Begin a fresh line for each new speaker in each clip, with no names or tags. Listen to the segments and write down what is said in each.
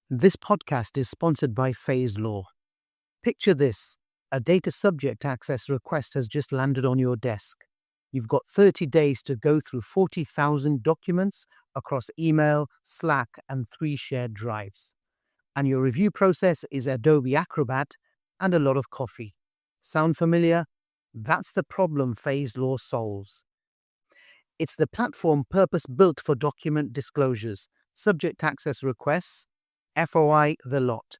This podcast is sponsored by Phase Law. Picture this: a data subject access request has just landed on your desk. You've got 30 days to go through 40,000 documents across email, Slack, and 3 shared drives. And your review process is Adobe Acrobat and a lot of coffee. Sound familiar? That's the problem Phase Law solves. It's the platform purpose-built for document disclosures, subject access requests, FOI, the lot.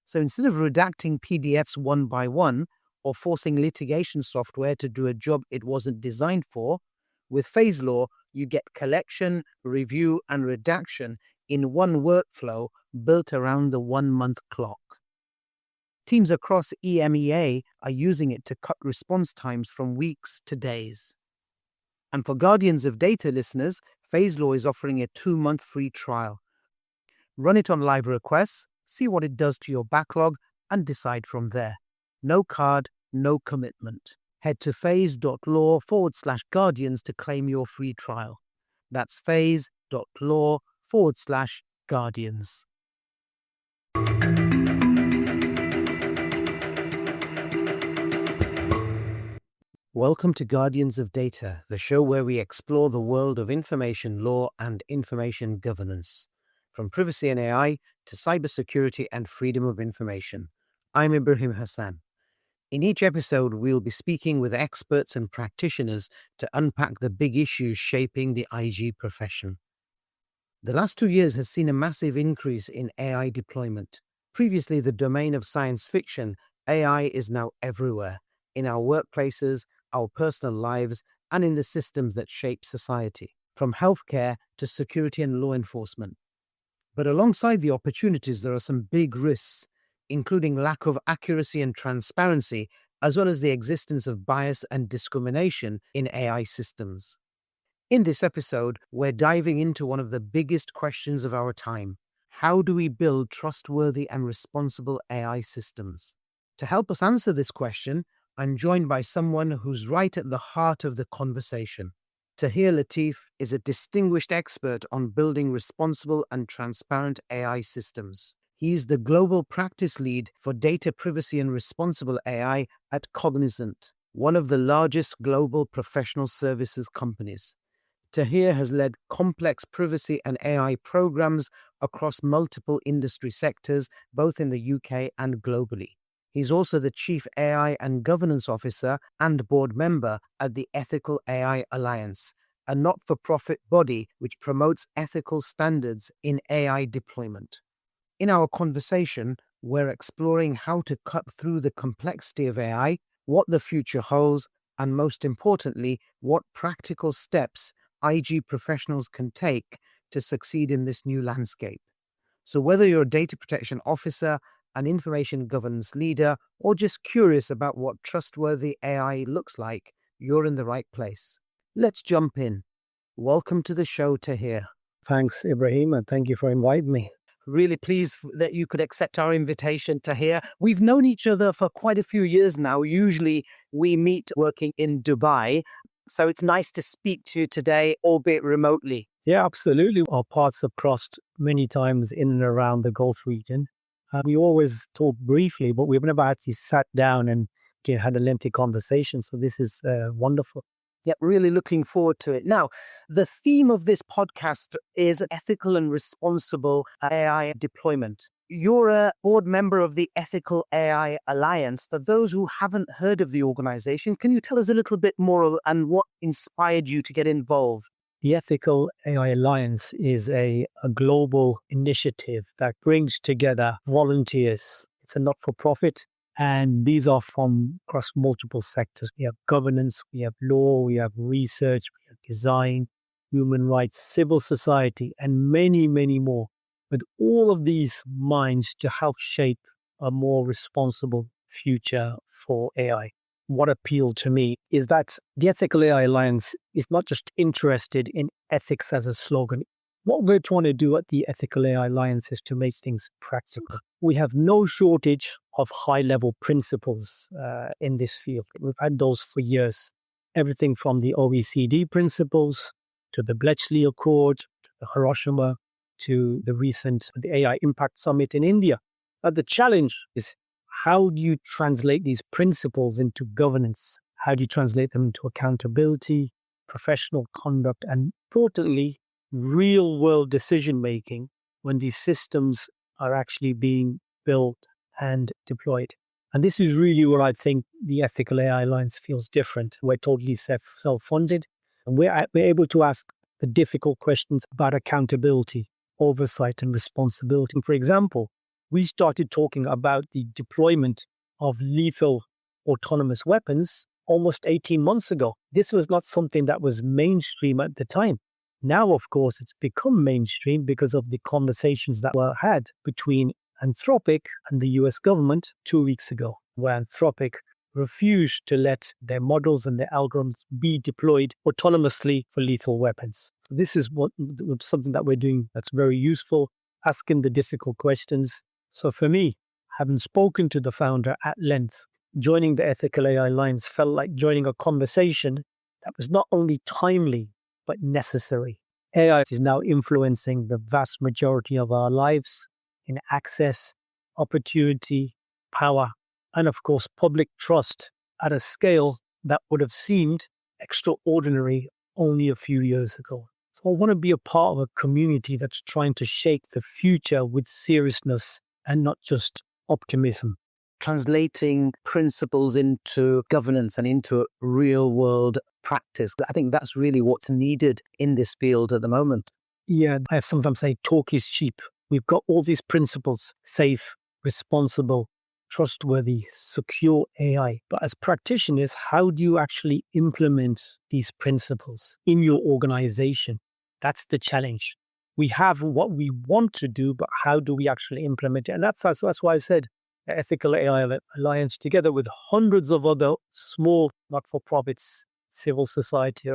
So instead of redacting PDFs one by one or forcing litigation software to do a job it wasn't designed for, with Phase Law, you get collection, review, and redaction in one workflow built around the 1-month clock. Teams across EMEA are using it to cut response times from weeks to days. And for Guardians of Data listeners, Phase Law is offering a 2-month free trial. Run it on live requests, see what it does to your backlog, and decide from there. No card, no commitment. Head to phase.law/guardians to claim your free trial. That's phase.law/guardians. Welcome to Guardians of Data, the show where we explore the world of information law and information governance, from privacy and AI to cybersecurity and freedom of information. I'm Ibrahim Hassan. In each episode, we'll be speaking with experts and practitioners to unpack the big issues shaping the IG profession. The last 2 years has seen a massive increase in AI deployment. Previously the domain of science fiction, AI is now everywhere, in our workplaces, our personal lives, and in the systems that shape society, from healthcare to security and law enforcement. But alongside the opportunities, there are some big risks, including lack of accuracy and transparency, as well as the existence of bias and discrimination in AI systems. In this episode, we're diving into one of the biggest questions of our time. How do we build trustworthy and responsible AI systems? To help us answer this question, I'm joined by someone who's right at the heart of the conversation. Tahir Latif is a distinguished expert on building responsible and transparent AI systems. He's the global practice lead for data privacy and responsible AI at Cognizant, one of the largest global professional services companies. Tahir has led complex privacy and AI programs across multiple industry sectors, both in the UK and globally. He's also the Chief AI and Governance Officer and board member at the Ethical AI Alliance, a not-for-profit body which promotes ethical standards in AI deployment. In our conversation, we're exploring how to cut through the complexity of AI, what the future holds, and most importantly, what practical steps IG professionals can take to succeed in this new landscape. So whether you're a data protection officer, an information governance leader, or just curious about what trustworthy AI looks like, you're in the right place. Let's jump in. Welcome to the show, Tahir.
Thanks, Ibrahim, and thank you for inviting me.
Really pleased that you could accept our invitation, Tahir. We've known each other for quite a few years now. Usually we meet working in Dubai, so it's nice to speak to you today, albeit remotely.
Yeah, absolutely. Our paths have crossed many times in and around the Gulf region. We always talk briefly, but we've never actually sat down and had a lengthy conversation. So this is wonderful.
Yeah, really looking forward to it. Now, the theme of this podcast is ethical and responsible AI deployment. You're a board member of the Ethical AI Alliance. For those who haven't heard of the organization, can you tell us a little bit more and what inspired you to get involved?
The Ethical AI Alliance is a global initiative that brings together volunteers. It's a not-for-profit, and these are from across multiple sectors. We have governance, we have law, we have research, we have design, human rights, civil society, and many, many more. With all of these minds to help shape a more responsible future for AI. What appealed to me is that the Ethical AI Alliance is not just interested in ethics as a slogan. What we're trying to do at the Ethical AI Alliance is to make things practical. We have no shortage of high-level principles in this field. We've had those for years. Everything from the OECD principles to the Bletchley Accord, to the Hiroshima to the AI Impact Summit in India. The challenge is, how do you translate these principles into governance? How do you translate them into accountability, professional conduct, and importantly, real world decision making when these systems are actually being built and deployed? And this is really where I think the Ethical AI Alliance feels different. We're totally self-funded, and we're able to ask the difficult questions about accountability, oversight, and responsibility. For example, we started talking about the deployment of lethal autonomous weapons almost 18 months ago. This was not something that was mainstream at the time. Now, of course, it's become mainstream because of the conversations that were had between Anthropic and the US government 2 weeks ago, where Anthropic refused to let their models and their algorithms be deployed autonomously for lethal weapons. So this is something that we're doing that's very useful, asking the difficult questions. So for me, having spoken to the founder at length, joining the Ethical AI Alliance felt like joining a conversation that was not only timely, but necessary. AI is now influencing the vast majority of our lives in access, opportunity, power, and of course, public trust at a scale that would have seemed extraordinary only a few years ago. So I want to be a part of a community that's trying to shake the future with seriousness and not just optimism.
Translating principles into governance and into real world practice. I think that's really what's needed in this field at the moment.
Yeah, I sometimes say talk is cheap. We've got all these principles: safe, responsible, trustworthy, secure AI. But as practitioners, how do you actually implement these principles in your organization? That's the challenge. We have what we want to do, but how do we actually implement it? And that's why I said the Ethical AI Alliance, together with hundreds of other small not-for-profits, civil society,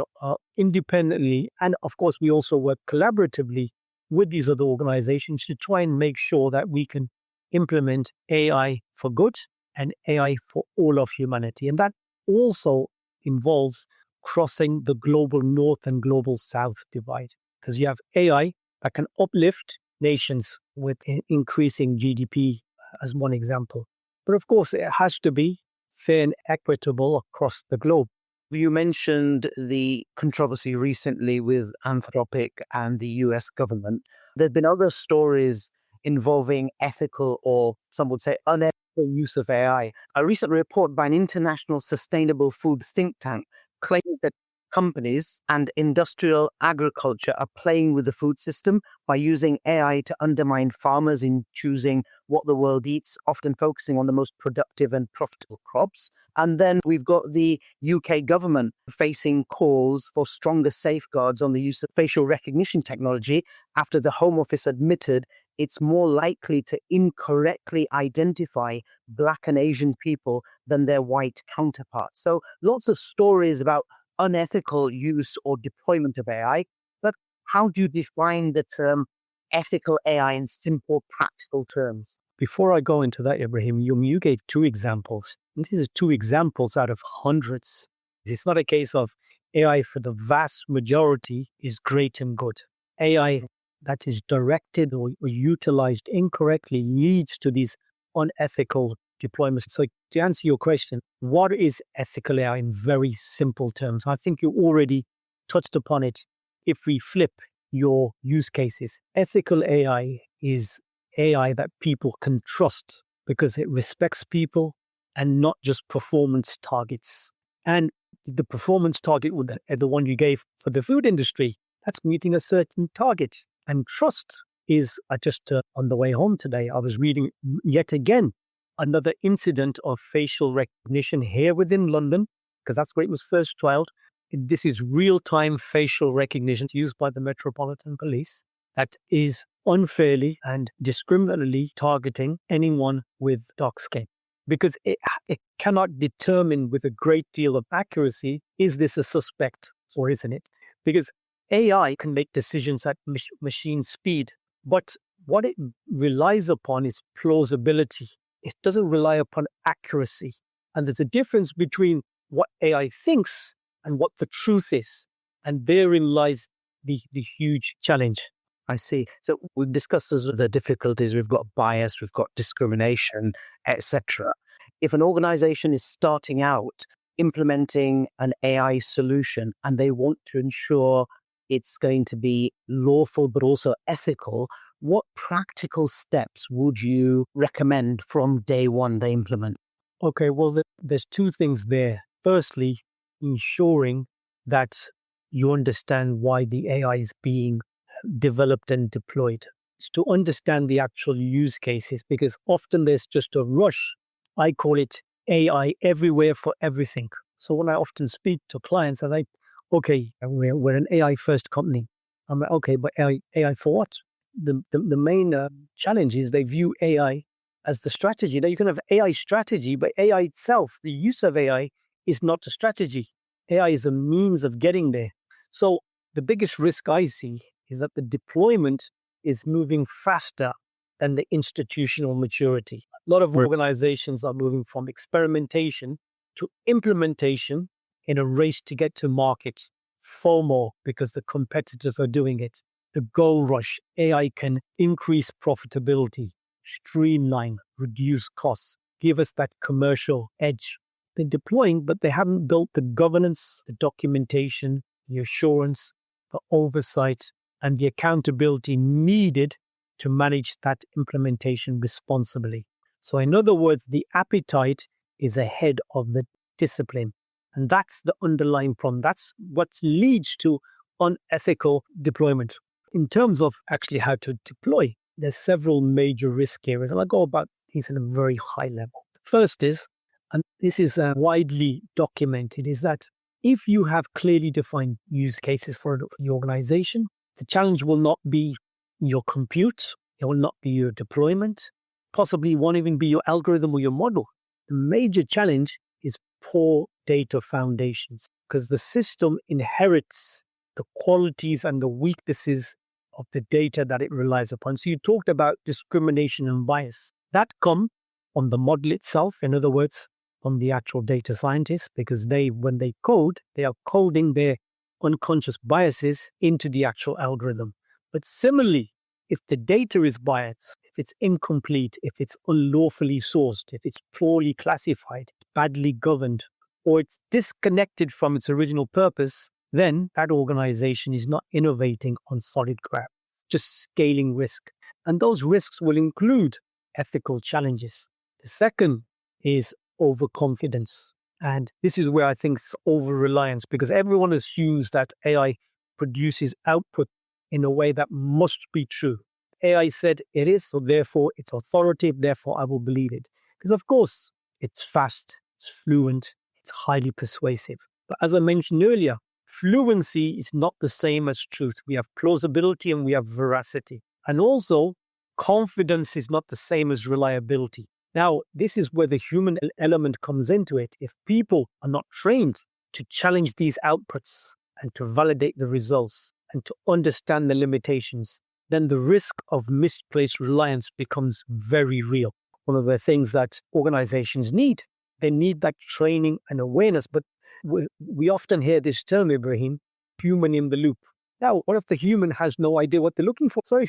independently. And of course, we also work collaboratively with these other organizations to try and make sure that we can implement AI for good and AI for all of humanity. And that also involves crossing the global north and global south divide, because you have AI that can uplift nations with increasing GDP as one example. But of course, it has to be fair and equitable across the globe.
You mentioned the controversy recently with Anthropic and the US government. There's been other stories involving ethical, or some would say unethical, use of AI. A recent report by an international sustainable food think tank claims that companies and industrial agriculture are playing with the food system by using AI to undermine farmers in choosing what the world eats, often focusing on the most productive and profitable crops. And then we've got the UK government facing calls for stronger safeguards on the use of facial recognition technology after the Home Office admitted it's more likely to incorrectly identify Black and Asian people than their white counterparts. So lots of stories about unethical use or deployment of AI. But how do you define the term ethical AI in simple, practical terms?
Before I go into that, Ibrahim, you gave two examples. And these are two examples out of hundreds. It's not a case of AI for the vast majority is great and good. AI that is directed or utilized incorrectly leads to these unethical deployments. So to answer your question, what is ethical AI in very simple terms? I think you already touched upon it. If we flip your use cases, ethical AI is AI that people can trust because it respects people and not just performance targets. And the performance target, the one you gave for the food industry, that's meeting a certain target. And trust is, on the way home today, I was reading yet again another incident of facial recognition here within London, because that's where it was first trialed. This is real-time facial recognition used by the Metropolitan Police that is unfairly and discriminatorily targeting anyone with dark skin, because it cannot determine with a great deal of accuracy, is this a suspect or isn't it? Because AI can make decisions at machine speed, but what it relies upon is plausibility. It doesn't rely upon accuracy. And there's a difference between what AI thinks and what the truth is. And therein lies the huge challenge.
I see. So we've discussed the difficulties. We've got bias, we've got discrimination, etc. If an organization is starting out implementing an AI solution and they want to ensure it's going to be lawful but also ethical, what practical steps would you recommend from day one they implement?
Okay, well, there's two things there. Firstly, ensuring that you understand why the AI is being developed and deployed. It's to understand the actual use cases, because often there's just a rush. I call it AI everywhere for everything. So when I often speak to clients, I'm like, okay, we're an AI first company. I'm like, okay, but AI for what? The main challenge is they view AI as the strategy. Now, you can have AI strategy, but AI itself, the use of AI, is not a strategy. AI is a means of getting there. So the biggest risk I see is that the deployment is moving faster than the institutional maturity. A lot of organizations are moving from experimentation to implementation in a race to get to market. FOMO, because the competitors are doing it. The goal rush. AI can increase profitability, streamline, reduce costs, give us that commercial edge. They're deploying, but they haven't built the governance, the documentation, the assurance, the oversight, and the accountability needed to manage that implementation responsibly. So, in other words, the appetite is ahead of the discipline. And that's the underlying problem. That's what leads to unethical deployment. In terms of actually how to deploy, there's several major risk areas, and I'll go about these in a very high level. First is, and this is widely documented, is that if you have clearly defined use cases for the organization, the challenge will not be your compute, it will not be your deployment, possibly won't even be your algorithm or your model. The major challenge is poor data foundations, because the system inherits the qualities and the weaknesses of the data that it relies upon. So you talked about discrimination and bias. That come on the model itself, in other words, on the actual data scientists, because when they code, they are coding their unconscious biases into the actual algorithm. But similarly, if the data is biased, if it's incomplete, if it's unlawfully sourced, if it's poorly classified, badly governed, or it's disconnected from its original purpose, then that organization is not innovating on solid ground, just scaling risk. And those risks will include ethical challenges. The second is overconfidence. And this is where I think it's over-reliance, because everyone assumes that AI produces output in a way that must be true. AI said it is, so therefore it's authoritative, therefore I will believe it. Because of course, it's fast, it's fluent, it's highly persuasive. But as I mentioned earlier, fluency is not the same as truth. We have plausibility and we have veracity. And also, confidence is not the same as reliability. Now, this is where the human element comes into it. If people are not trained to challenge these outputs and to validate the results and to understand the limitations, then the risk of misplaced reliance becomes very real. One of the things that organizations need, they need that training and awareness. But we often hear this term, Ibrahim, human in the loop. Now, what if the human has no idea what they're looking for? So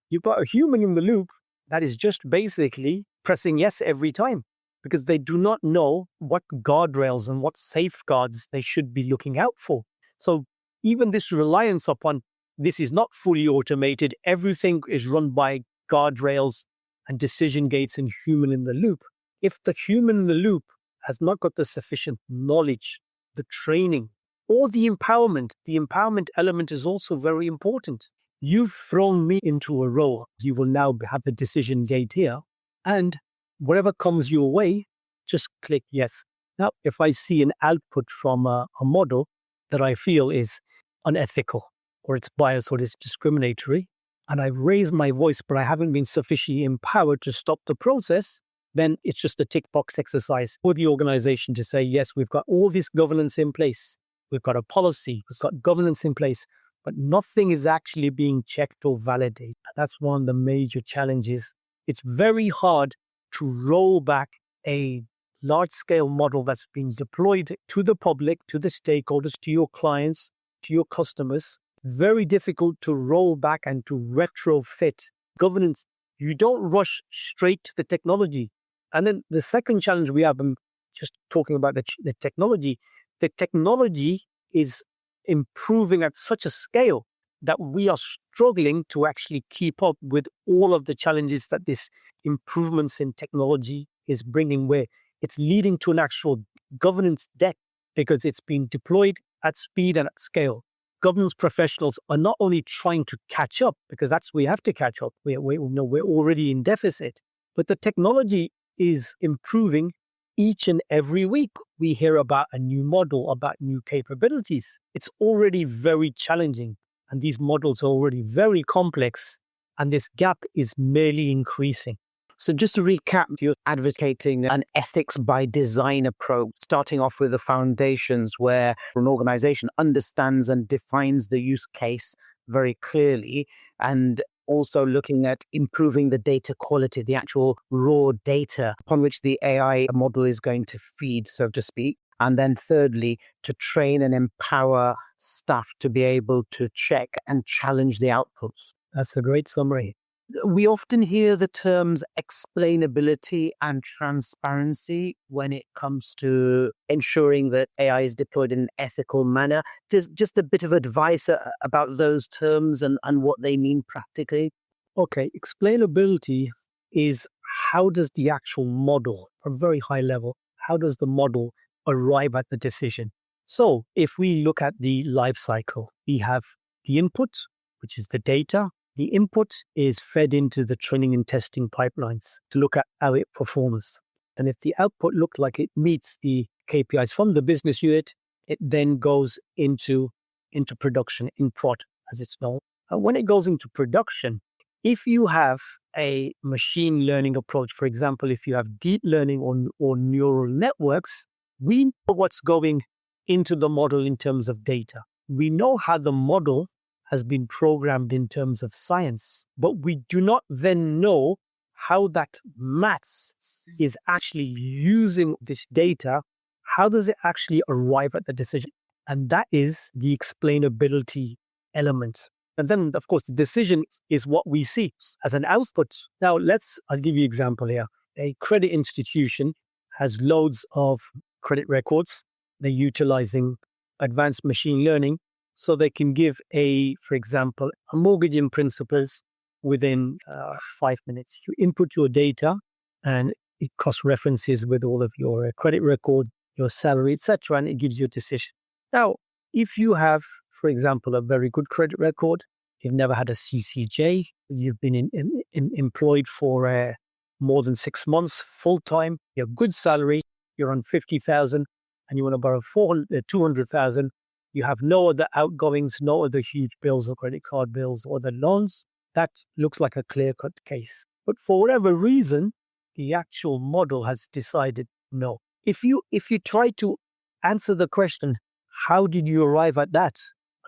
you've got a human in the loop that is just basically pressing yes every time, because they do not know what guardrails and what safeguards they should be looking out for. So even this reliance upon this is not fully automated, everything is run by guardrails and decision gates and human in the loop. If the human in the loop has not got the sufficient knowledge, the training, or the empowerment element is also very important. You've thrown me into a role. You will now have the decision gate here. And whatever comes your way, just click yes. Now, if I see an output from a model that I feel is unethical, or it's biased, or it's discriminatory, and I've raised my voice, but I haven't been sufficiently empowered to stop the process, then it's just a tick box exercise for the organization to say, yes, we've got all this governance in place. We've got a policy, we've got governance in place, but nothing is actually being checked or validated. That's one of the major challenges. It's very hard to roll back a large-scale model that's been deployed to the public, to the stakeholders, to your clients, to your customers, very difficult to roll back and to retrofit governance. You don't rush straight to the technology. And then the second challenge we have, I'm just talking about the technology is improving at such a scale that we are struggling to actually keep up with all of the challenges that this improvements in technology is bringing, where it's leading to an actual governance debt because it's being deployed at speed and at scale. Governance professionals are not only trying to catch up, because we have to catch up. We're already in deficit, but the technology is improving each and every week. We hear about a new model, about new capabilities. It's already very challenging, and these models are already very complex, and this gap is merely increasing.
So just to recap, you're advocating an ethics by design approach, starting off with the foundations where an organization understands and defines the use case very clearly, and also looking at improving the data quality, the actual raw data upon which the AI model is going to feed, so to speak. And then thirdly, to train and empower staff to be able to check and challenge the outputs.
That's a great summary.
We often hear the terms explainability and transparency when it comes to ensuring that AI is deployed in an ethical manner. Just a bit of advice about those terms and what they mean practically.
Okay, explainability is how does the actual model, from a very high level, how does the model arrive at the decision? So if we look at the life cycle, we have the input, which is the data. The input is fed into the training and testing pipelines to look at how it performs. And if the output looks like it meets the KPIs from the business unit, it then goes into production, in prod, as it's known. And when it goes into production, if you have a machine learning approach, for example, if you have deep learning or neural networks, we know what's going into the model in terms of data. We know how the model has been programmed in terms of science, but we do not then know how that maths is actually using this data. How does it actually arrive at the decision? And that is the explainability element. And then, of course, the decision is what we see as an output. Now, I'll give you an example here. A credit institution has loads of credit records. They're utilizing advanced machine learning so they can give for example, a mortgage in principles within 5 minutes. You input your data and it cross-references with all of your credit record, your salary, etc., and it gives you a decision. Now, if you have, for example, a very good credit record, you've never had a CCJ, you've been employed for more than 6 months, full-time, you have good salary, you're on 50,000, and you want to borrow 200,000, you have no other outgoings, no other huge bills or credit card bills or other loans, that looks like a clear-cut case. But for whatever reason, the actual model has decided no. If you try to answer the question, how did you arrive at that?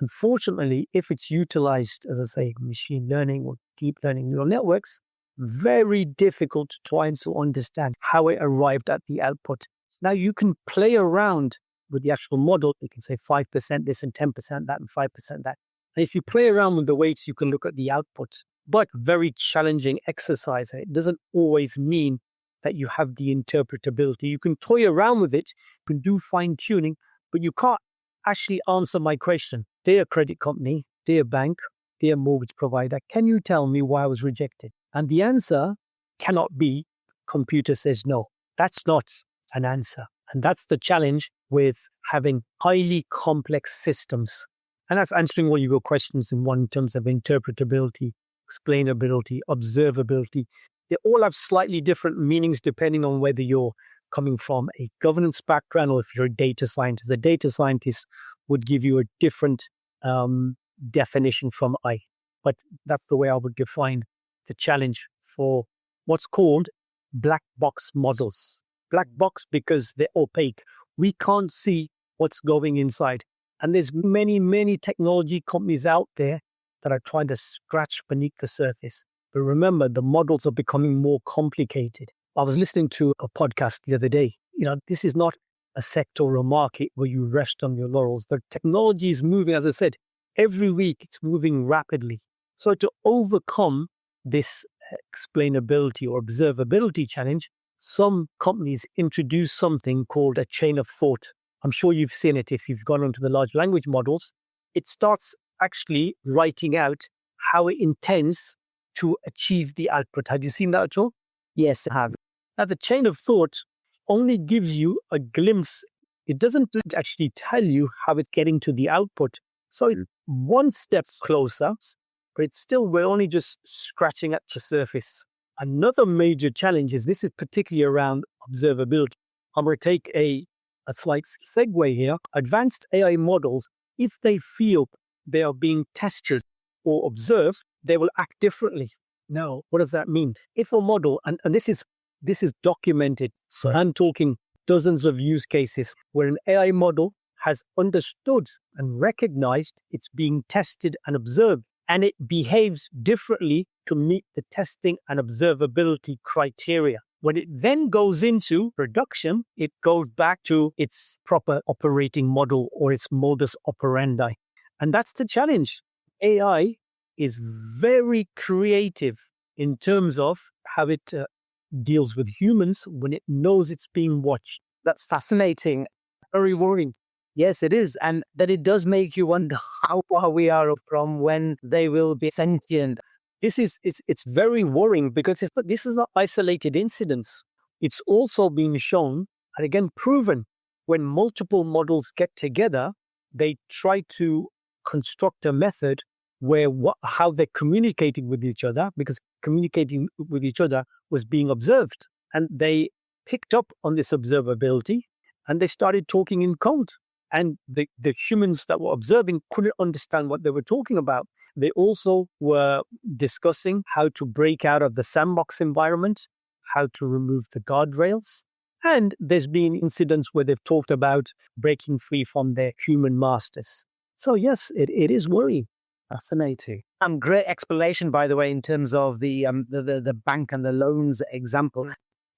Unfortunately, if it's utilized, as I say, machine learning or deep learning neural networks, very difficult to try and understand how it arrived at the output. Now you can play around with the actual model. You can say 5% this and 10% that and 5% that. And if you play around with the weights, you can look at the output. But very challenging exercise. It doesn't always mean that you have the interpretability. You can toy around with it, you can do fine tuning, but you can't actually answer my question. Dear credit company, dear bank, dear mortgage provider, can you tell me why I was rejected? And the answer cannot be, computer says no. That's not an answer. And that's the challenge with having highly complex systems. And that's answering all your questions in one in terms of interpretability, explainability, observability. They all have slightly different meanings depending on whether you're coming from a governance background or if you're a data scientist. A data scientist would give you a different definition from I. But that's the way I would define the challenge for what's called black box models. Black box because they're opaque. We can't see what's going inside. And there's many, many technology companies out there that are trying to scratch beneath the surface. But remember, the models are becoming more complicated. I was listening to a podcast the other day. This is not a sector or a market where you rest on your laurels. The technology is moving, as I said, Every week, it's moving rapidly. So to overcome this explainability or observability challenge, some companies introduce something called a chain of thought. I'm sure you've seen it if you've gone onto the large language models. It starts actually writing out how it intends to achieve the output. Have you seen that at all?
Yes, I have.
Now, the chain of thought only gives you a glimpse. It doesn't actually tell you how it's getting to the output. So it's one step closer, but it's still, we're only just scratching at the surface. Another major challenge is this is particularly around observability. I'm going to take a slight segue here. Advanced AI models, if they feel they are being tested or observed, they will act differently. Now, what does that mean? If a model, and this is documented, so I'm talking dozens of use cases where an AI model has understood and recognized it's being tested and observed, and it behaves differently to meet the testing and observability criteria. When it then goes into production, it goes back to its proper operating model or its modus operandi. And that's the challenge. AI is very creative in terms of how it deals with humans when it knows it's being watched.
That's fascinating.
Very worrying.
Yes, it is. And that it does make you wonder how far we are from when they will be sentient.
It's very worrying because this is not isolated incidents. It's also been shown and again proven when multiple models get together, they try to construct a method where how they're communicating with each other, because communicating with each other was being observed. And they picked up on this observability and they started talking in code. And the humans that were observing couldn't understand what they were talking about. They also were discussing how to break out of the sandbox environment, how to remove the guardrails. And there's been incidents where they've talked about breaking free from their human masters. So yes, it is worrying.
Fascinating. Great explanation, by the way, in terms of the bank and the loans example.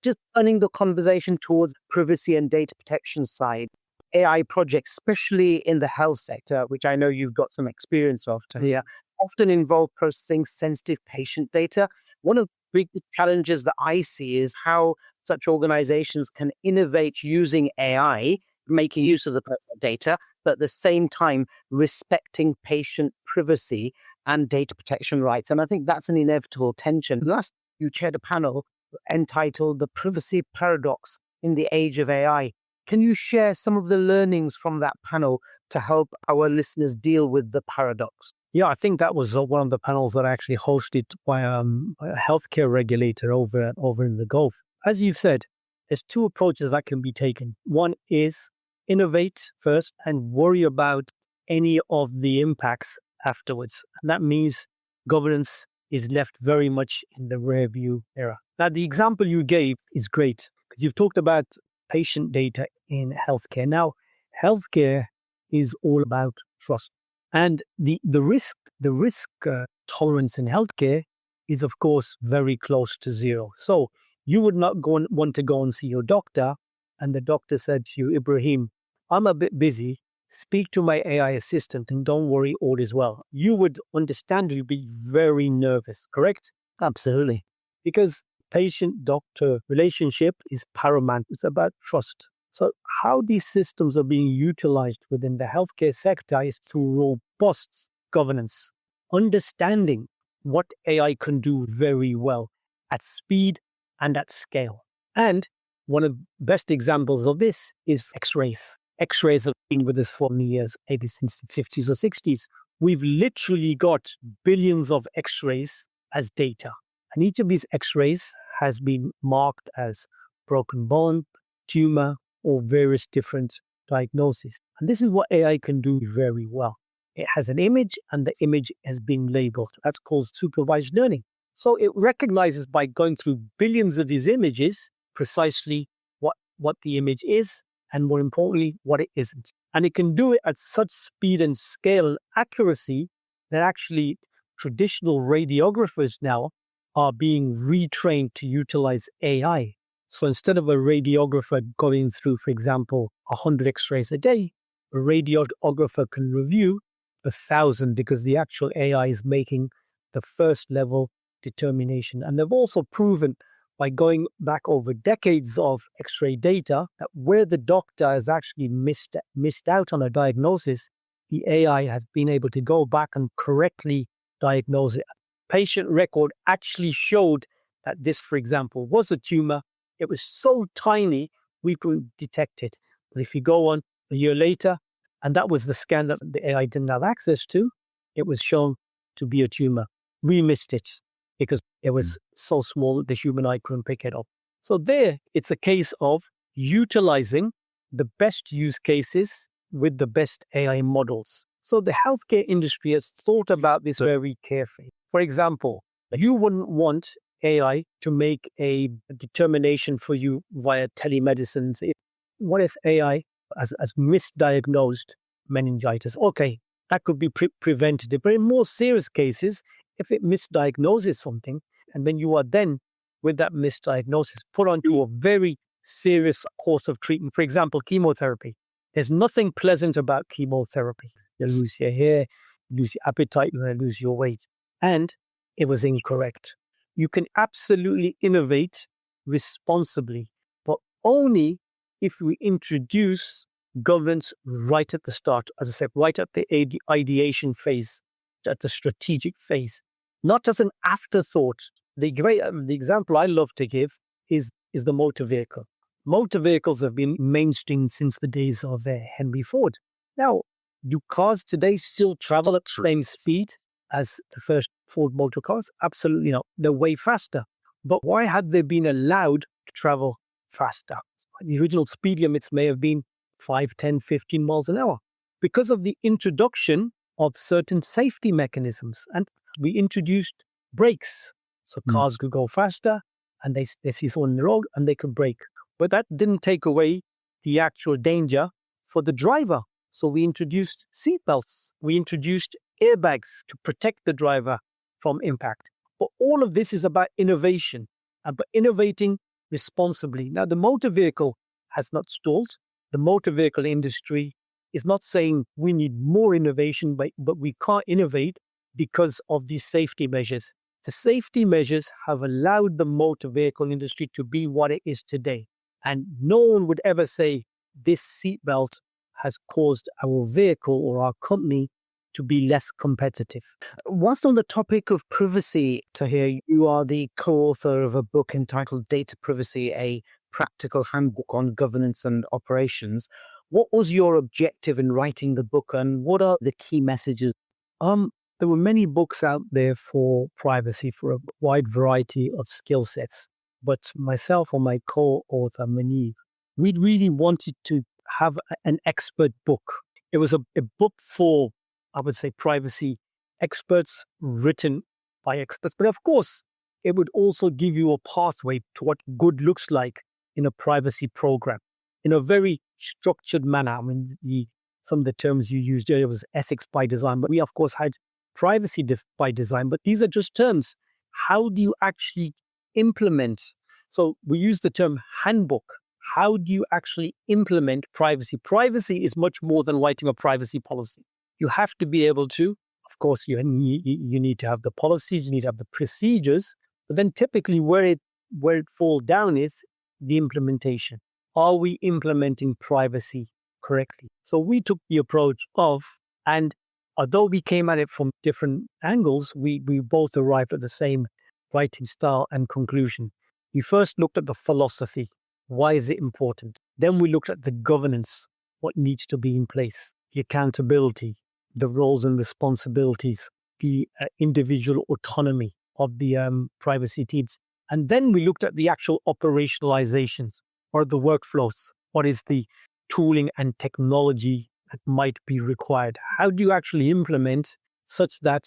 Just turning the conversation towards privacy and data protection side. AI projects, especially in the health sector, which I know you've got some experience of, Tahir, often involve processing sensitive patient data. One of the big challenges that I see is how such organizations can innovate using AI, making use of the data, but at the same time respecting patient privacy and data protection rights. And I think that's an inevitable tension. Last, you chaired a panel entitled The Privacy Paradox in the Age of AI. Can you share some of the learnings from that panel to help our listeners deal with the paradox?
Yeah, I think that was one of the panels that I actually hosted by a healthcare regulator over in the Gulf. As you've said, there's two approaches that can be taken. One is innovate first and worry about any of the impacts afterwards. And that means governance is left very much in the rear view era. Now, the example you gave is great because you've talked about patient data in healthcare. Now, healthcare is all about trust. And the risk tolerance in healthcare is, of course, very close to zero. So you would not want to go and see your doctor, and the doctor said to you, Ibrahim, I'm a bit busy. Speak to my AI assistant, and don't worry, all is well. You would understandably be very nervous, correct?
Absolutely.
Because patient-doctor relationship is paramount. It's about trust. So how these systems are being utilized within the healthcare sector is through robust governance, understanding what AI can do very well at speed and at scale. And one of the best examples of this is X-rays. X-rays have been with us for many years, maybe since the 50s or 60s. We've literally got billions of X-rays as data. And each of these X-rays has been marked as broken bone, tumor, or various different diagnoses. And this is what AI can do very well. It has an image and the image has been labeled. That's called supervised learning. So it recognizes by going through billions of these images precisely what the image is and more importantly, what it isn't. And it can do it at such speed and scale and accuracy that actually traditional radiographers now are being retrained to utilize AI. So instead of a radiographer going through, for example, 100 X-rays a day, a radiographer can review 1,000 because the actual AI is making the first level determination. And they've also proven by going back over decades of X-ray data that where the doctor has actually missed out on a diagnosis, the AI has been able to go back and correctly diagnose it. Patient record actually showed that this, for example, was a tumor. It was so tiny we couldn't detect it. But if you go on a year later, and that was the scan that the AI didn't have access to, it was shown to be a tumor. We missed it because it was so small that the human eye couldn't pick it up. So there, it's a case of utilizing the best use cases with the best AI models. So the healthcare industry has thought about this very carefully. For example, you wouldn't want AI to make a determination for you via telemedicine. What if AI has misdiagnosed meningitis? Okay, that could be preventative. But in more serious cases, if it misdiagnoses something, and then you are then, with that misdiagnosis, put onto a very serious course of treatment, for example, chemotherapy. There's nothing pleasant about chemotherapy. You lose your hair, you lose your appetite, you lose your weight. And it was incorrect. You can absolutely innovate responsibly, but only if we introduce governance right at the start, as I said, right at the ideation phase, at the strategic phase, not as an afterthought. The example I love to give is the motor vehicle. Motor vehicles have been mainstream since the days of Henry Ford. Now, do cars today still travel at the same speed as the first Ford motor cars? Absolutely not. They're way faster. But why had they been allowed to travel faster? The original speed limits may have been 5, 10, 15 miles an hour because of the introduction of certain safety mechanisms. And we introduced brakes. So cars could go faster and they see someone on the road and they could brake. But that didn't take away the actual danger for the driver. So we introduced seatbelts. We introduced airbags to protect the driver from impact. But all of this is about innovation, but innovating responsibly. Now, the motor vehicle has not stalled. The motor vehicle industry is not saying we need more innovation, but we can't innovate because of these safety measures. The safety measures have allowed the motor vehicle industry to be what it is today. And no one would ever say this seatbelt has caused our vehicle or our company to be less competitive.
Whilst on the topic of privacy, Tahir, you are the co-author of a book entitled Data Privacy, a practical handbook on governance and operations. What was your objective in writing the book and what are the key messages?
There were many books out there for privacy for a wide variety of skill sets. But myself or my co-author, Manif, we really wanted to have an expert book. It was a book for, I would say, privacy experts, written by experts. But of course, it would also give you a pathway to what good looks like in a privacy program in a very structured manner. I mean, some of the terms you used earlier was ethics by design, but we, of course, had privacy by design. But these are just terms. How do you actually implement? So we use the term handbook. How do you actually implement privacy? Privacy is much more than writing a privacy policy. You have to be able to, of course, you need to have the policies, you need to have the procedures, but then typically where it falls down is the implementation. Are we implementing privacy correctly? So we took the approach of, and although we came at it from different angles, we both arrived at the same writing style and conclusion. We first looked at the philosophy. Why is it important? Then we looked at the governance, what needs to be in place, the accountability, the roles and responsibilities, the individual autonomy of the privacy teams. And then we looked at the actual operationalizations or the workflows. What is the tooling and technology that might be required? How do you actually implement such that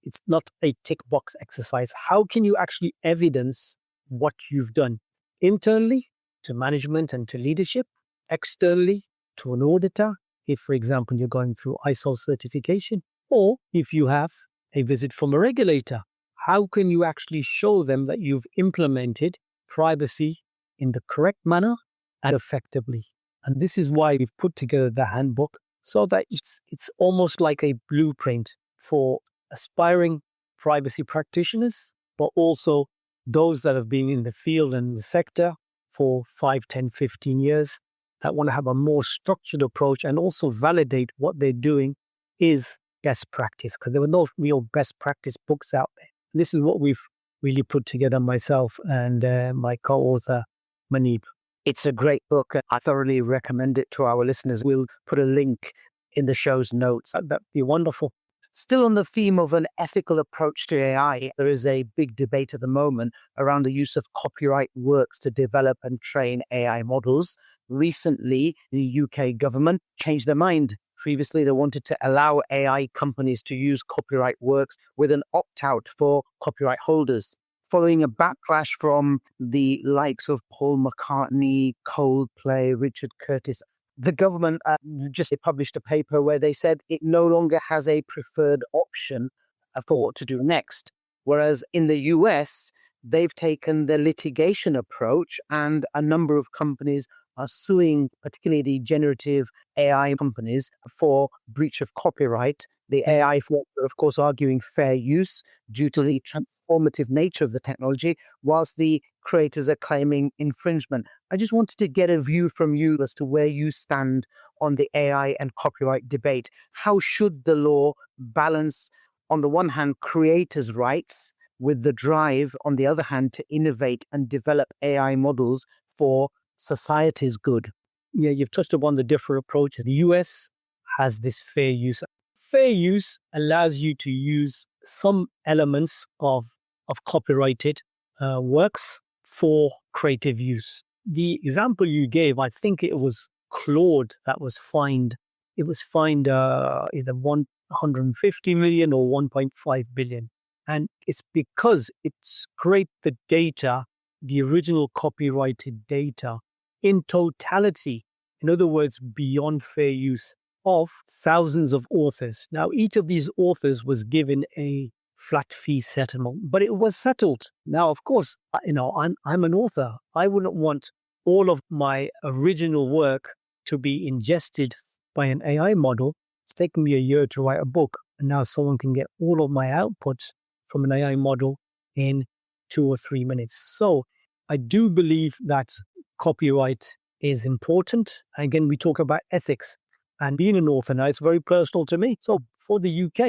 it's not a tick box exercise? How can you actually evidence what you've done internally to management and to leadership, externally to an auditor, if, for example, you're going through ISO certification, or if you have a visit from a regulator? How can you actually show them that you've implemented privacy in the correct manner and effectively? And this is why we've put together the handbook. so that it's almost like a blueprint for aspiring privacy practitioners, but also those that have been in the field and the sector for 5, 10, 15 years that want to have a more structured approach and also validate what they're doing is best practice, because there were no real best practice books out there. This is what we've really put together, myself and my co-author, Manib.
It's a great book. I thoroughly recommend it to our listeners. We'll put a link in the show's notes.
That'd be wonderful.
Still on the theme of an ethical approach to AI, there is a big debate at the moment around the use of copyright works to develop and train AI models. Recently, the UK government changed their mind. Previously, they wanted to allow AI companies to use copyright works with an opt-out for copyright holders. Following a backlash from the likes of Paul McCartney, Coldplay, Richard Curtis, the government just published a paper where they said it no longer has a preferred option for what to do next. Whereas in the US, they've taken the litigation approach, and a number of companies are suing, particularly the generative AI companies, for breach of copyright. The AI folks are, of course, arguing fair use due to the transformative nature of the technology, whilst the creators are claiming infringement. I just wanted to get a view from you as to where you stand on the AI and copyright debate. How should the law balance, on the one hand, creators' rights with the drive, on the other hand, to innovate and develop AI models for society's good?
Yeah, you've touched upon the different approaches. The US has this fair use. Fair use allows you to use some elements of copyrighted works for creative use. The example you gave, I think it was Claude that was fined. It was fined either 150 million or 1.5 billion. And it's because it scraped the data, the original copyrighted data, in totality. In other words, beyond fair use, of thousands of authors. Now, each of these authors was given a flat fee settlement, but it was settled. Now, of course, I'm an author. I wouldn't want all of my original work to be ingested by an AI model. It's taken me a year to write a book, and now someone can get all of my output from an AI model in 2 or 3 minutes. So I do believe that copyright is important. Again, we talk about ethics. And being an author now, it's very personal to me. So for the UK,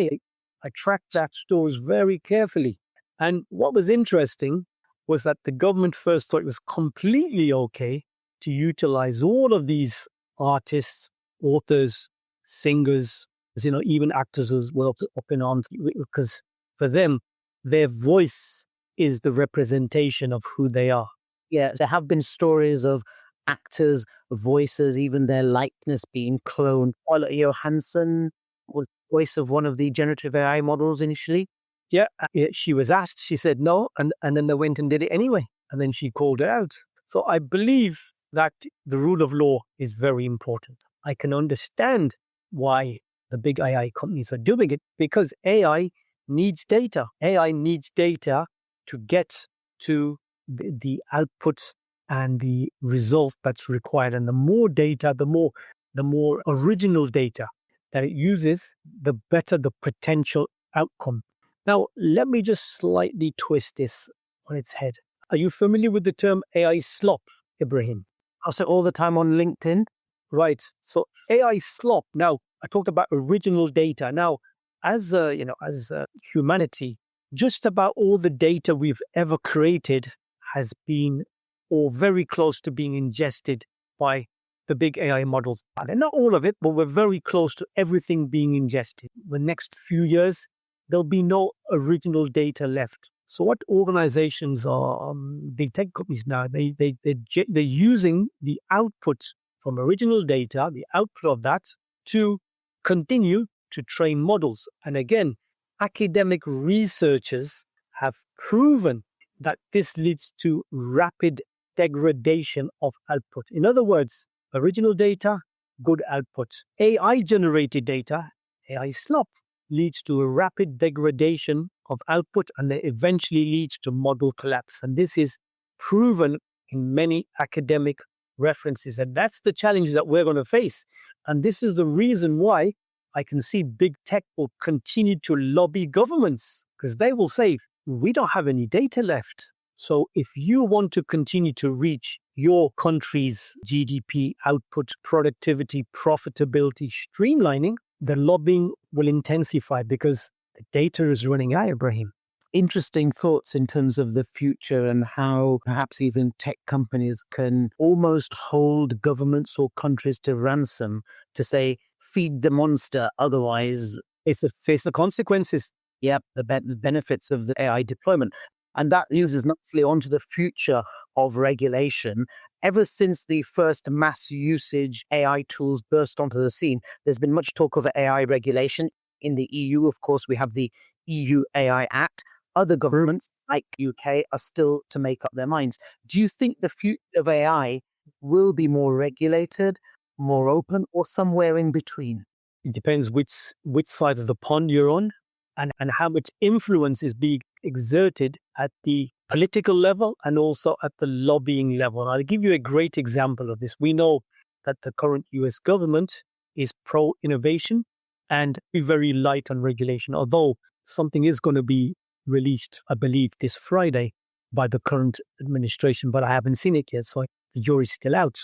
I tracked that story very carefully. And what was interesting was that the government first thought it was completely okay to utilize all of these artists, authors, singers, even actors as well, up in arms, because for them, their voice is the representation of who they are.
Yeah, there have been stories of actors' voices, even their likeness being cloned. Ola Johansson was the voice of one of the generative AI models initially.
Yeah, she was asked, she said no, and then they went and did it anyway. And then she called it out. So I believe that the rule of law is very important. I can understand why the big AI companies are doing it, because AI needs data. AI needs data to get to the output and the result that's required. And the more data, the more original data that it uses, the better the potential outcome. Now, let me just slightly twist this on its head. Are you familiar with the term AI slop, Ibrahim?
I say all the time on LinkedIn.
Right. So AI slop. Now, I talked about original data. Now, as humanity, just about all the data we've ever created has been, or very close to being, ingested by the big AI models. And not all of it, but we're very close to everything being ingested. The next few years, there'll be no original data left. So what organizations are, big tech companies now, they're using the output from original data, the output of that, to continue to train models. And again, academic researchers have proven that this leads to rapid degradation of output. In other words, original data, good output. AI-generated data, AI slop, leads to a rapid degradation of output, and then eventually leads to model collapse. And this is proven in many academic references. And that's the challenge that we're going to face. And this is the reason why I can see big tech will continue to lobby governments, because they will say, we don't have any data left. So if you want to continue to reach your country's GDP output, productivity, profitability, streamlining, the lobbying will intensify because the data is running out, Ibrahim.
Interesting thoughts in terms of the future and how perhaps even tech companies can almost hold governments or countries to ransom to say, feed the monster, otherwise
Face the consequences.
Yep, the benefits of the AI deployment. And that uses nicely onto the future of regulation. Ever since the first mass usage AI tools burst onto the scene, there's been much talk of AI regulation. In the EU, of course, we have the EU AI Act. Other governments, like UK, are still to make up their minds. Do you think the future of AI will be more regulated, more open, or somewhere in between?
It depends which side of the pond you're on and how much influence is being exerted at the political level and also at the lobbying level. And I'll give you a great example of this. We know that the current US government is pro-innovation and be very light on regulation, although something is going to be released, I believe, this Friday by the current administration, but I haven't seen it yet, so the jury's still out.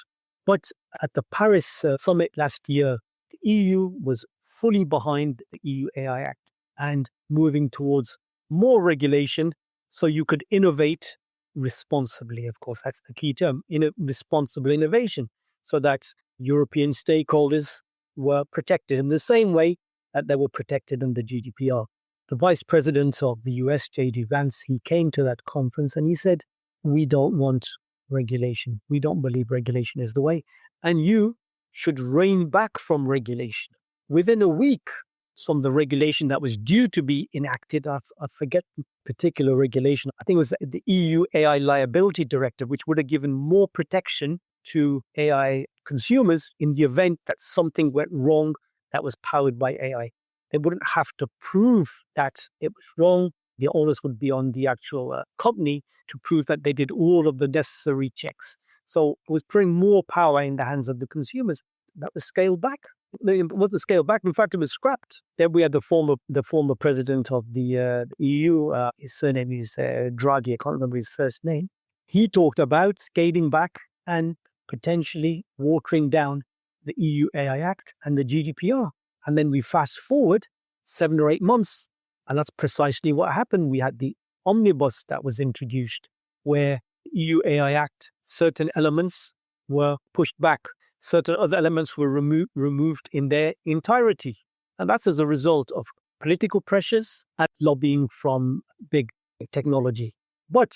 But at the Paris summit last year, the EU was fully behind the EU AI Act and moving towards more regulation so you could innovate responsibly. Of course, that's the key term, responsible innovation, so that European stakeholders were protected in the same way that they were protected under GDPR. The vice president of the US, J.D. Vance, he came to that conference and he said, we don't want regulation. We don't believe regulation is the way. And you should rein back from regulation. Within a week, some of the regulation that was due to be enacted, I forget the particular regulation, I think it was the EU AI Liability Directive, which would have given more protection to AI consumers in the event that something went wrong that was powered by AI. They wouldn't have to prove that it was wrong. The onus would be on the actual company to prove that they did all of the necessary checks. So it was putting more power in the hands of the consumers. That was scaled back. It wasn't scaled back. In fact, it was scrapped. Then we had the former president of the EU. His surname is Draghi. I can't remember his first name. He talked about scaling back and potentially watering down the EU AI Act and the GDPR. And then we fast forward 7 or 8 months, and that's precisely what happened. We had the omnibus that was introduced, where EU AI Act, certain elements were pushed back. Certain other elements were removed in their entirety. And that's as a result of political pressures and lobbying from big technology. But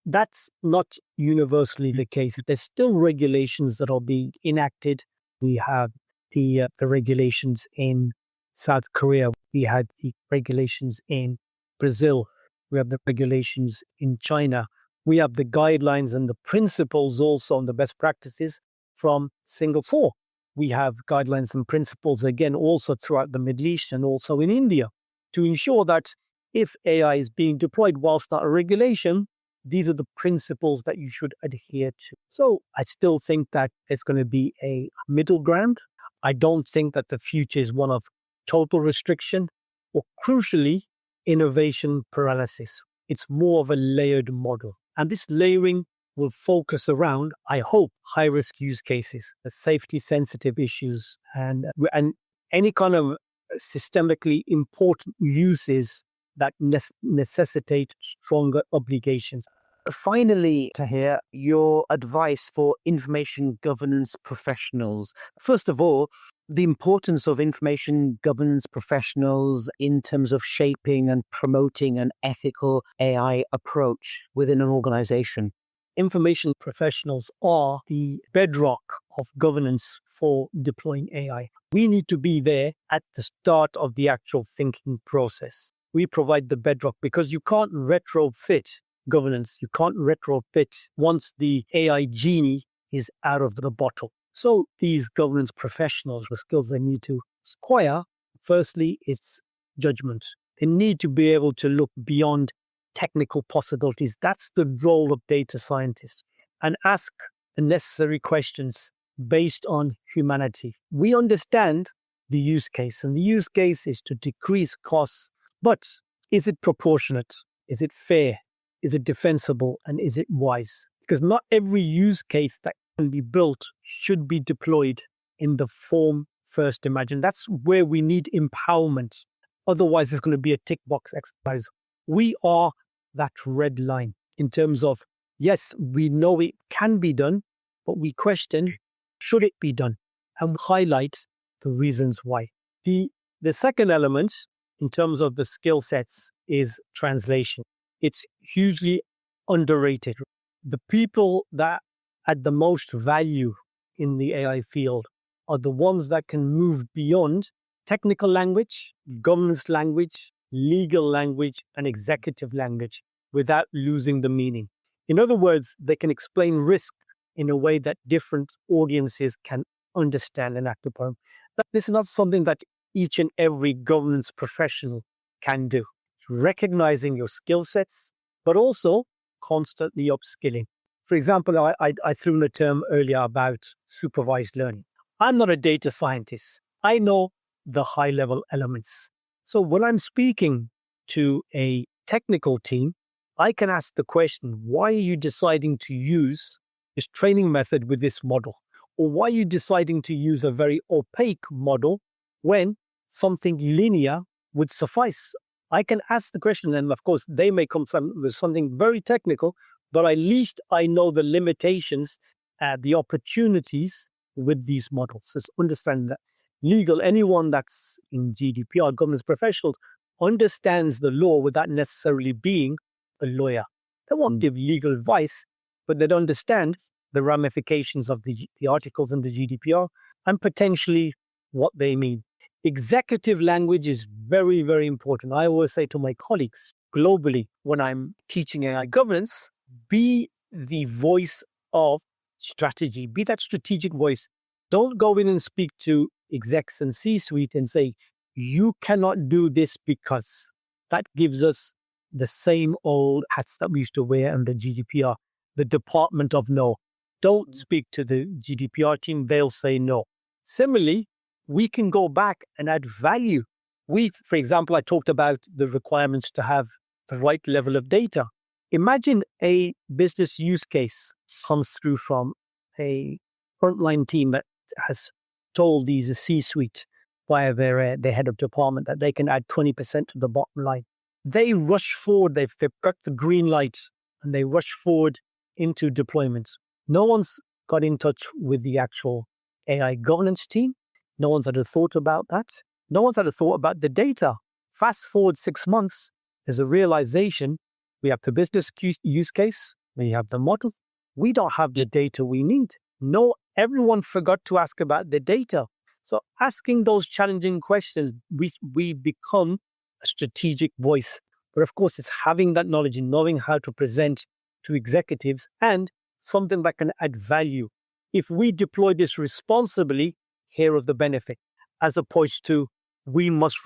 that's not universally the case. There's still regulations that are being enacted. We have the regulations in South Korea. We had the regulations in Brazil. We have the regulations in China. We have the guidelines and the principles also on the best practices from Singapore. We have guidelines and principles again also throughout the Middle East and also in India to ensure that if AI is being deployed whilst not a regulation, these are the principles that you should adhere to. So I still think that there's going to be a middle ground. I don't think that the future is one of total restriction or, crucially, innovation paralysis. It's more of a layered model. And this layering will focus around, I hope, high-risk use cases, the safety-sensitive issues, and any kind of systemically important uses that necessitate stronger obligations.
Finally, Tahir, your advice for information governance professionals. First of all, the importance of information governance professionals in terms of shaping and promoting an ethical AI approach within an organization.
Information professionals are the bedrock of governance for deploying AI. We need to be there at the start of the actual thinking process. We provide the bedrock because you can't retrofit governance. You can't retrofit once the AI genie is out of the bottle. So these governance professionals, the skills they need to acquire, firstly, it's judgment. They need to be able to look beyond technical possibilities. That's the role of data scientists. And ask unnecessary questions based on humanity. We understand the use case, and the use case is to decrease costs, but is it proportionate? Is it fair? Is it defensible? And is it wise? Because not every use case that can be built should be deployed in the form first imagined. That's where we need empowerment. Otherwise, it's going to be a tick box exercise. We are that red line in terms of, yes, we know it can be done, but we question, should it be done? And highlight the reasons why. The second element in terms of the skill sets is translation. It's hugely underrated. The people that add the most value in the AI field are the ones that can move beyond technical language, governance language, legal language, and executive language without losing the meaning. In other words, they can explain risk in a way that different audiences can understand and act upon. But this is not something that each and every governance professional can do. It's recognizing your skill sets, but also constantly upskilling. For example, I threw in a term earlier about supervised learning. I'm not a data scientist. I know the high-level elements. So when I'm speaking to a technical team, I can ask the question, why are you deciding to use this training method with this model? Or why are you deciding to use a very opaque model when something linear would suffice? I can ask the question, and of course, they may come with something very technical, but at least I know the limitations, the opportunities with these models. Just understand that legal, anyone that's in GDPR, governance professionals, understands the law without necessarily being a lawyer. They won't give legal advice, but they'd understand the ramifications of the articles in the GDPR and potentially what they mean. Executive language is very, very important. I always say to my colleagues globally when I'm teaching AI governance, be the voice of strategy, be that strategic voice. Don't go in and speak to execs and C-suite and say, you cannot do this because. That gives us the same old hats that we used to wear under GDPR, the Department of No. Don't speak to the GDPR team, they'll say no. Similarly, we can go back and add value. For example, I talked about the requirements to have the right level of data. Imagine a business use case comes through from a frontline team that has told these C-suite via their head of department that they can add 20% to the bottom line. They rush forward, they've got the green light, and they rush forward into deployments. No one's got in touch with the actual AI governance team. No one's had a thought about that. No one's had a thought about the data. Fast forward 6 months, there's a realization we have the business use case, we have the model, we don't have the data we need. No, everyone forgot to ask about the data. So asking those challenging questions, we become a strategic voice. But of course, it's having that knowledge and knowing how to present to executives and something that can add value. If we deploy this responsibly, here are the benefit, as opposed to we must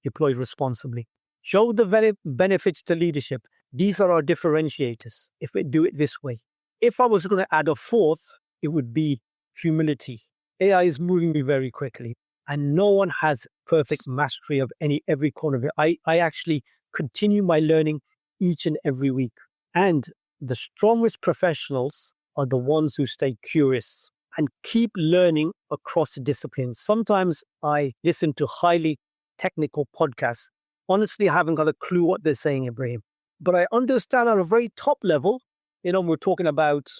deploy responsibly. Show the benefits to leadership. These are our differentiators if we do it this way. If I was going to add a fourth, it would be humility. AI is moving very quickly, and no one has perfect mastery of every corner of it. I actually continue my learning each and every week. And the strongest professionals are the ones who stay curious and keep learning across disciplines. Sometimes I listen to highly technical podcasts. Honestly, I haven't got a clue what they're saying, Ibrahim. But I understand at a very top level, we're talking about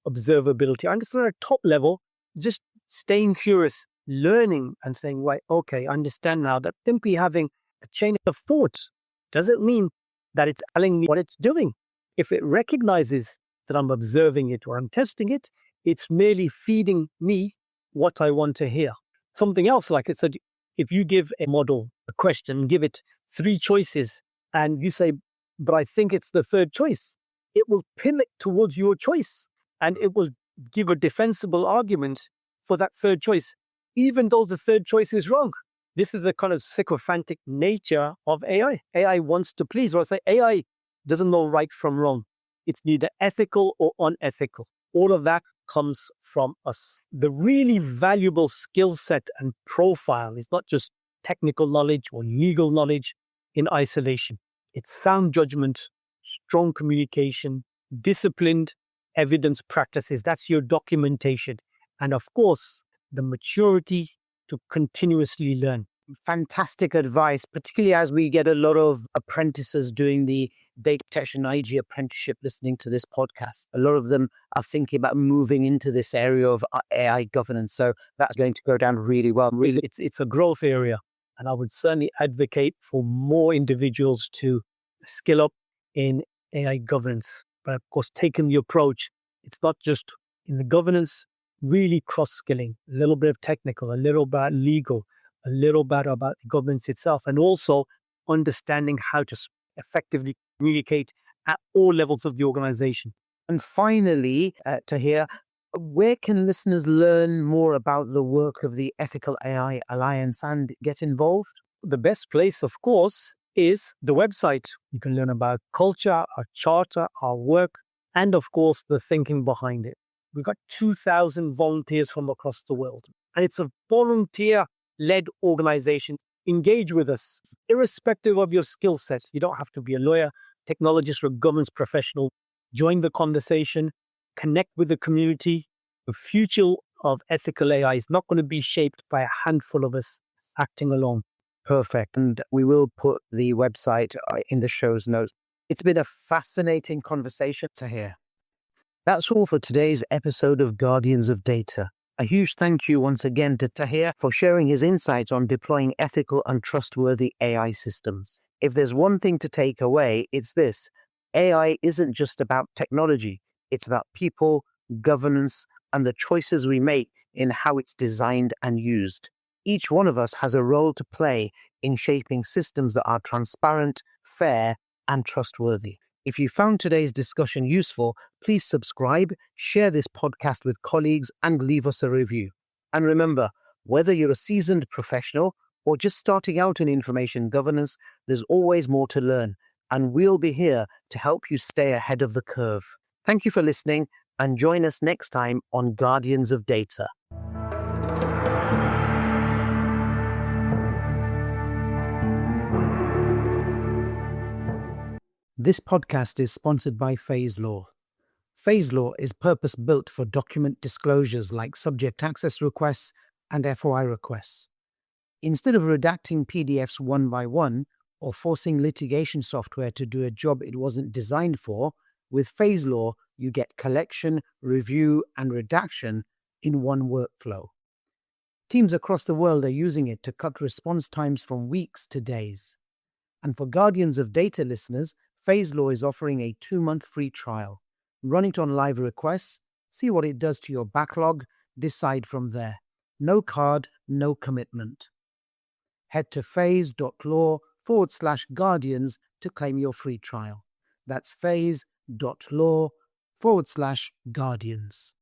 observability. I understand at a top level, just staying curious, learning and saying, right, okay, I understand now that simply having a chain of thought doesn't mean that it's telling me what it's doing. If it recognizes that I'm observing it or I'm testing it, it's merely feeding me what I want to hear. Something else, like I said, if you give a model a question, give it 3 choices, and you say, but I think it's the third choice, it will pin it towards your choice, and it will give a defensible argument for that third choice, even though the third choice is wrong. This is the kind of sycophantic nature of AI. AI wants to please, or I say AI doesn't know right from wrong. It's neither ethical or unethical. All of that comes from us. The really valuable skill set and profile is not just technical knowledge or legal knowledge in isolation. It's sound judgment, strong communication, disciplined evidence practices. That's your documentation. And of course, the maturity to continuously learn.
Fantastic advice, particularly as we get a lot of apprentices doing the data protection IG apprenticeship listening to this podcast. A lot of them are thinking about moving into this area of AI governance. So that's going to go down really well.
Really, it's a growth area. And I would certainly advocate for more individuals to skill up in AI governance. But of course, taking the approach, it's not just in the governance, really cross-skilling, a little bit of technical, a little bit legal, a little bit about the governance itself, and also understanding how to effectively communicate at all levels of the organization.
And finally, Tahir, where can listeners learn more about the work of the Ethical AI Alliance and get involved?
The best place, of course, is the website. You can learn about culture, our charter, our work, and of course, the thinking behind it. We've got 2,000 volunteers from across the world, and it's a volunteer-led organization. Engage with us, irrespective of your skill set. You don't have to be a lawyer, technologist, or governance professional. Join the conversation, connect with the community. The future of ethical AI is not going to be shaped by a handful of us acting alone.
Perfect. And we will put the website in the show's notes. It's been a fascinating conversation to hear. That's all for today's episode of Guardians of Data. A huge thank you once again to Tahir for sharing his insights on deploying ethical and trustworthy AI systems. If there's one thing to take away, it's this. AI isn't just about technology. It's about people, governance, and the choices we make in how it's designed and used. Each one of us has a role to play in shaping systems that are transparent, fair, and trustworthy. If you found today's discussion useful, please subscribe, share this podcast with colleagues, and leave us a review. And remember, whether you're a seasoned professional or just starting out in information governance, there's always more to learn, and we'll be here to help you stay ahead of the curve. Thank you for listening, and join us next time on Guardians of Data. This podcast is sponsored by Phase Law. Phase Law is purpose-built for document disclosures like subject access requests and FOI requests. Instead of redacting PDFs one by one or forcing litigation software to do a job it wasn't designed for, with Phase Law, you get collection, review, and redaction in one workflow. Teams across the world are using it to cut response times from weeks to days. And for Guardians of Data listeners, Phase Law is offering a 2-month free trial. Run it on live requests, see what it does to your backlog, decide from there. No card, no commitment. Head to phase.law/guardians to claim your free trial. That's phase.law/guardians.